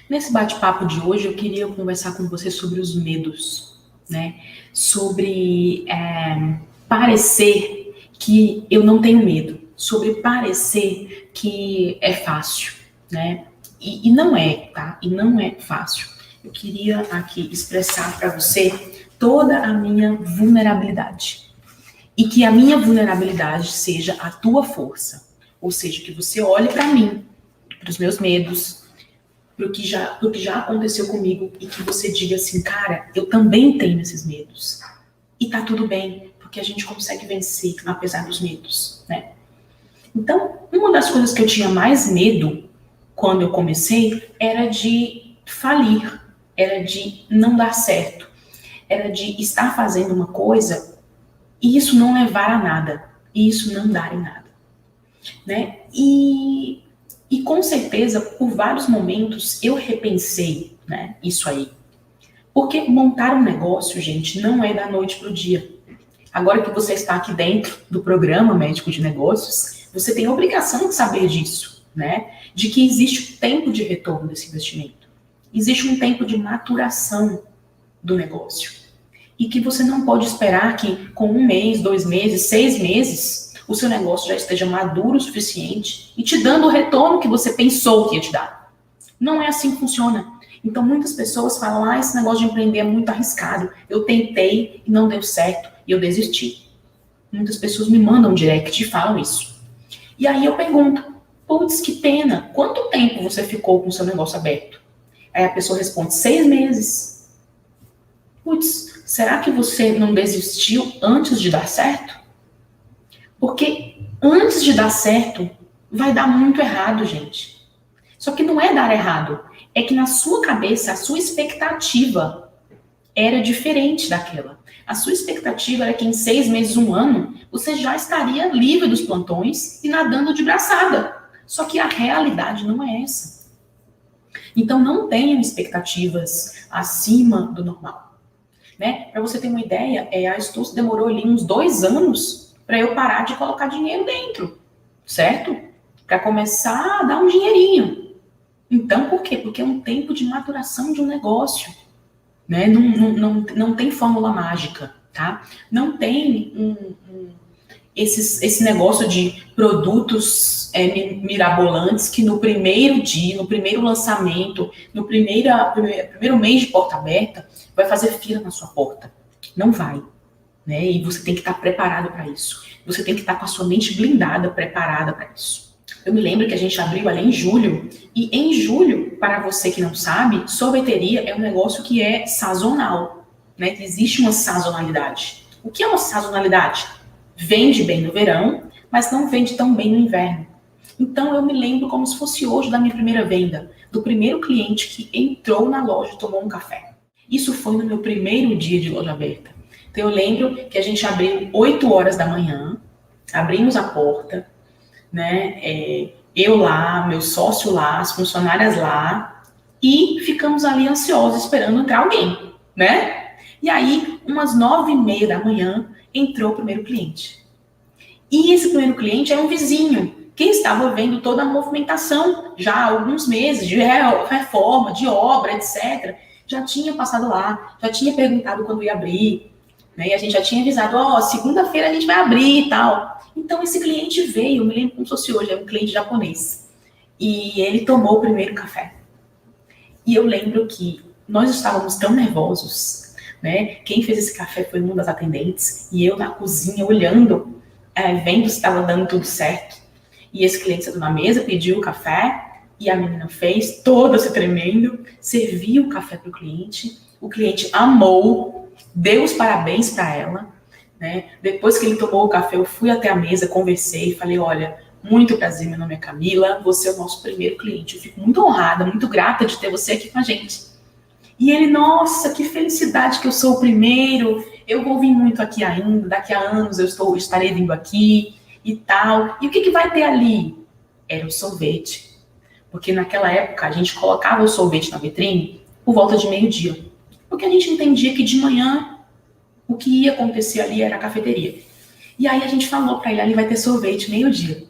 Nesse bate-papo de hoje, eu queria conversar com você sobre os medos, né? Sobre parecer que eu não tenho medo, sobre parecer que é fácil, né? E não é, tá? E não é fácil. Eu queria aqui expressar para você toda a minha vulnerabilidade. E que a minha vulnerabilidade seja a tua força. Ou seja, que você olhe para mim, para os meus medos, pro que já aconteceu comigo e que você diga assim, cara, eu também tenho esses medos. E tá tudo bem, porque a gente consegue vencer apesar dos medos, né? Então, uma das coisas que eu tinha mais medo quando eu comecei era de falir, era de não dar certo, era de estar fazendo uma coisa e isso não levar a nada, e isso não dar em nada, né? E com certeza, por vários momentos, eu repensei, né, isso aí. Porque montar um negócio, gente, não é da noite para o dia. Agora que você está aqui dentro do programa Médico de Negócios, você tem a obrigação de saber disso, né? De que existe um tempo de retorno desse investimento. Existe um tempo de maturação do negócio. E que você não pode esperar que com 1 mês, 2 meses, 6 meses, o seu negócio já esteja maduro o suficiente e te dando o retorno que você pensou que ia te dar. Não é assim que funciona. Então, muitas pessoas falam, esse negócio de empreender é muito arriscado. Eu tentei e não deu certo e eu desisti. Muitas pessoas me mandam direct e falam isso. E aí eu pergunto, putz, que pena, quanto tempo você ficou com o seu negócio aberto? Aí a pessoa responde, 6 meses. Putz, será que você não desistiu antes de dar certo? Porque antes de dar certo, vai dar muito errado, gente. Só que não é dar errado, é que na sua cabeça, a sua expectativa era diferente daquela. A sua expectativa era que em 6 meses, 1 ano, você já estaria livre dos plantões e nadando de braçada. Só que a realidade não é essa. Então não tenham expectativas acima do normal. Né? Para você ter uma ideia, a Stutz demorou ali uns 2 anos para eu parar de colocar dinheiro dentro, certo? Para começar a dar um dinheirinho. Então, por quê? Porque é um tempo de maturação de um negócio. Né? Não tem fórmula mágica, tá? Não tem esse negócio de produtos mirabolantes que no primeiro dia, no primeiro lançamento, no primeiro mês de porta aberta, vai fazer fila na sua porta. Não vai. Né? E você tem que estar preparado para isso. Você tem que estar com a sua mente blindada, preparada para isso. Eu me lembro que a gente abriu ali em julho, e em julho, para você que não sabe, sorveteria é um negócio que é sazonal, né? Que existe uma sazonalidade. O que é uma sazonalidade? Vende bem no verão, mas não vende tão bem no inverno. Então eu me lembro como se fosse hoje da minha primeira venda, do primeiro cliente que entrou na loja e tomou um café. Isso foi no meu primeiro dia de loja aberta. Então eu lembro que a gente abriu 8 horas da manhã, abrimos a porta, né? Eu lá, meu sócio lá, as funcionárias lá, e ficamos ali ansiosos esperando entrar alguém, né? E aí, umas 9h30 da manhã, entrou o primeiro cliente. E esse primeiro cliente era um vizinho, que estava vendo toda a movimentação já há alguns meses, de reforma, de obra, etc. Já tinha passado lá, já tinha perguntado quando ia abrir, né? E a gente já tinha avisado, segunda-feira a gente vai abrir e tal. Então, esse cliente veio, eu me lembro como se fosse hoje, é um cliente japonês. E ele tomou o primeiro café. E eu lembro que nós estávamos tão nervosos, né? Quem fez esse café foi uma das atendentes, e eu na cozinha olhando, vendo se estava dando tudo certo. E esse cliente sentou na mesa, pediu o café, e a menina fez, toda se tremendo, serviu o café para o cliente amou, deu os parabéns para ela, né? Depois que ele tomou o café, eu fui até a mesa, conversei, falei, olha, muito prazer, meu nome é Camila, você é o nosso primeiro cliente, eu fico muito honrada, muito grata de ter você aqui com a gente. E ele, nossa, que felicidade que eu sou o primeiro, eu vou vir muito aqui ainda, daqui a anos eu estarei vindo aqui e tal. E o que vai ter ali? Era o sorvete. Porque naquela época a gente colocava o sorvete na vitrine por volta de meio-dia. Porque a gente entendia que de manhã o que ia acontecer ali era a cafeteria. E aí a gente falou para ele, ali vai ter sorvete meio-dia.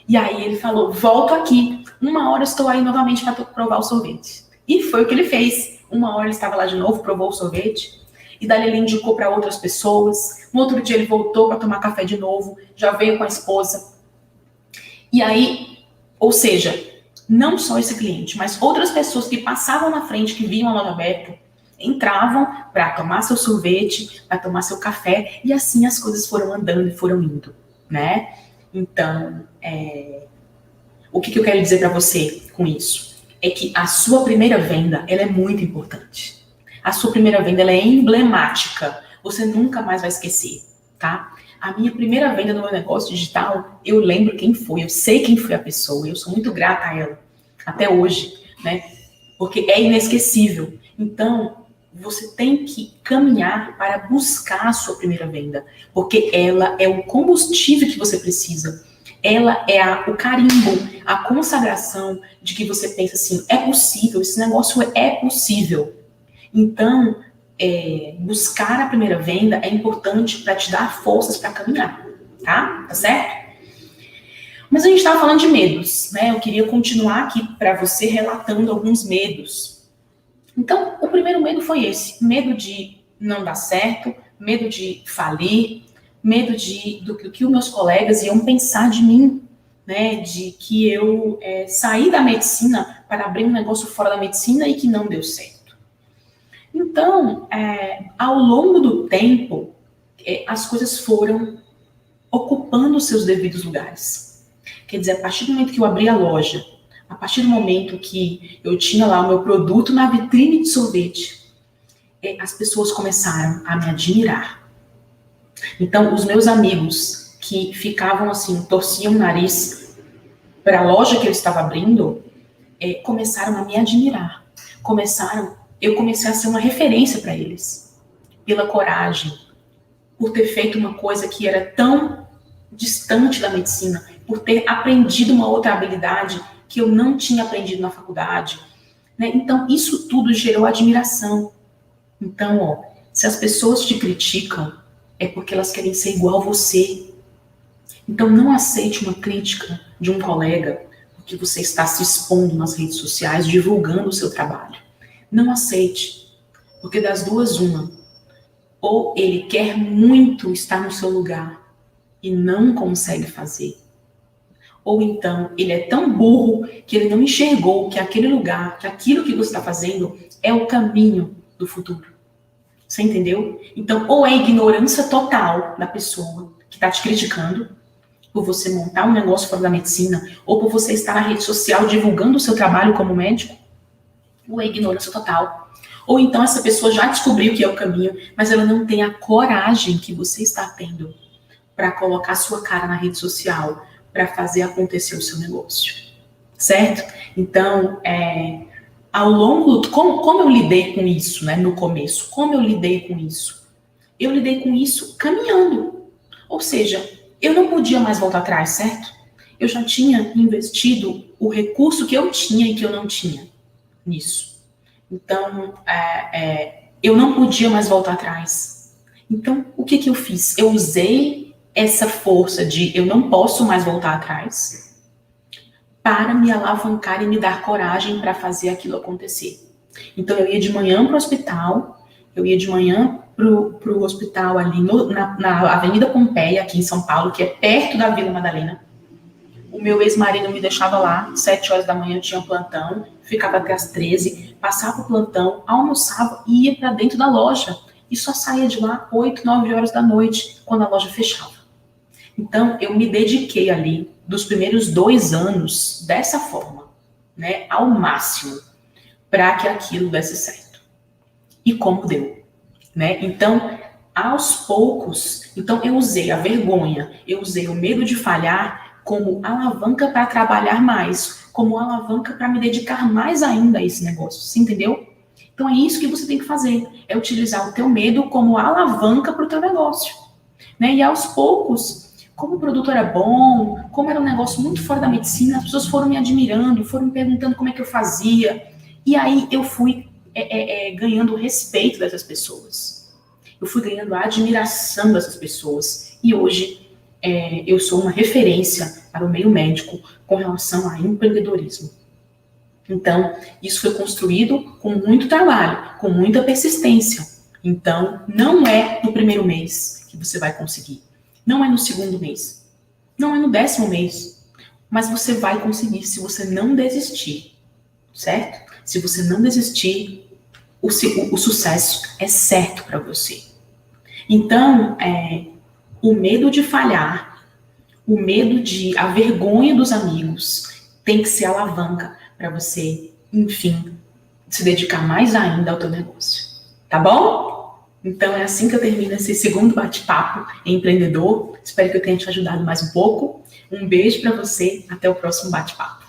E aí ele falou, volto aqui, 1 hora estou aí novamente para provar o sorvete. E foi o que ele fez. Uma hora ele estava lá de novo, provou o sorvete, e daí ele indicou para outras pessoas. No outro dia ele voltou para tomar café de novo, já veio com a esposa. E aí, ou seja, não só esse cliente, mas outras pessoas que passavam na frente, que viam a loja aberta, entravam para tomar seu sorvete, para tomar seu café, e assim as coisas foram andando e foram indo, né? Então, o que eu quero dizer para você com isso? É que a sua primeira venda, ela é muito importante. A sua primeira venda, ela é emblemática. Você nunca mais vai esquecer, tá? A minha primeira venda no meu negócio digital, eu lembro quem foi, eu sei quem foi a pessoa, eu sou muito grata a ela, até hoje, né? Porque é inesquecível. Então, você tem que caminhar para buscar a sua primeira venda, porque ela é o combustível que você precisa. Ela é o carimbo, a consagração de que você pensa assim, é possível, esse negócio é possível. Então, buscar a primeira venda é importante para te dar forças para caminhar, tá? Tá certo? Mas a gente estava falando de medos, né? Eu queria continuar aqui para você relatando alguns medos. Então, o primeiro medo foi esse, medo de não dar certo, medo de falir, medo do que os meus colegas iam pensar de mim, né? De que eu saí da medicina para abrir um negócio fora da medicina e que não deu certo. Então, ao longo do tempo, as coisas foram ocupando os seus devidos lugares. Quer dizer, a partir do momento que eu abri a loja, a partir do momento que eu tinha lá o meu produto na vitrine de sorvete, as pessoas começaram a me admirar. Então, os meus amigos que ficavam assim, torciam o nariz para a loja que eu estava abrindo, começaram a me admirar. Eu comecei a ser uma referência para eles, pela coragem, por ter feito uma coisa que era tão distante da medicina, por ter aprendido uma outra habilidade que eu não tinha aprendido na faculdade, né? Então, isso tudo gerou admiração. Então, se as pessoas te criticam, é porque elas querem ser igual a você. Então, não aceite uma crítica de um colega, porque você está se expondo nas redes sociais, divulgando o seu trabalho. Não aceite, porque das duas, uma. Ou ele quer muito estar no seu lugar e não consegue fazer. Ou então, ele é tão burro que ele não enxergou que aquele lugar, que aquilo que você está fazendo é o caminho do futuro. Você entendeu? Então, ou é ignorância total da pessoa que está te criticando por você montar um negócio fora da medicina, ou por você estar na rede social divulgando o seu trabalho como médico, ou é ignorância total. Ou então essa pessoa já descobriu que é o caminho, mas ela não tem a coragem que você está tendo para colocar sua cara na rede social, para fazer acontecer o seu negócio. Certo? Então, ao longo... Como eu lidei com isso, né, no começo? Como eu lidei com isso? Eu lidei com isso caminhando. Ou seja, eu não podia mais voltar atrás, certo? Eu já tinha investido o recurso que eu tinha e que eu não tinha nisso. Então, eu não podia mais voltar atrás. Então, o que eu fiz? Eu usei essa força de eu não posso mais voltar atrás para me alavancar e me dar coragem para fazer aquilo acontecer. Então, eu ia de manhã para o hospital, para o hospital ali na Avenida Pompeia, aqui em São Paulo, que é perto da Vila Madalena. O meu ex-marido me deixava lá, 7 horas da manhã eu tinha um plantão, ficava até as 13, passava o plantão, almoçava e ia para dentro da loja. E só saía de lá 8, 9 horas da noite, quando a loja fechava. Então, eu me dediquei ali, dos primeiros 2 anos, dessa forma, né, ao máximo, para que aquilo desse certo. E como deu, né? Então, aos poucos, eu usei a vergonha, eu usei o medo de falhar como alavanca para trabalhar mais, como alavanca para me dedicar mais ainda a esse negócio, você entendeu? Então, é isso que você tem que fazer, é utilizar o teu medo como alavanca para o teu negócio, né? E aos poucos, como o produto era bom, como era um negócio muito fora da medicina, as pessoas foram me admirando, foram me perguntando como é que eu fazia. E aí eu fui ganhando o respeito dessas pessoas. Eu fui ganhando a admiração dessas pessoas. E hoje eu sou uma referência para o meio médico com relação a empreendedorismo. Então, isso foi construído com muito trabalho, com muita persistência. Então, não é no primeiro mês que você vai conseguir. Não é no segundo mês. Não é no 10º mês. Mas você vai conseguir se você não desistir. Certo? Se você não desistir, o sucesso é certo para você. Então, o medo de falhar, a vergonha dos amigos, tem que ser alavanca para você, enfim, se dedicar mais ainda ao teu negócio. Tá bom? Então é assim que eu termino esse segundo bate-papo empreendedor. Espero que eu tenha te ajudado mais um pouco. Um beijo para você, até o próximo bate-papo.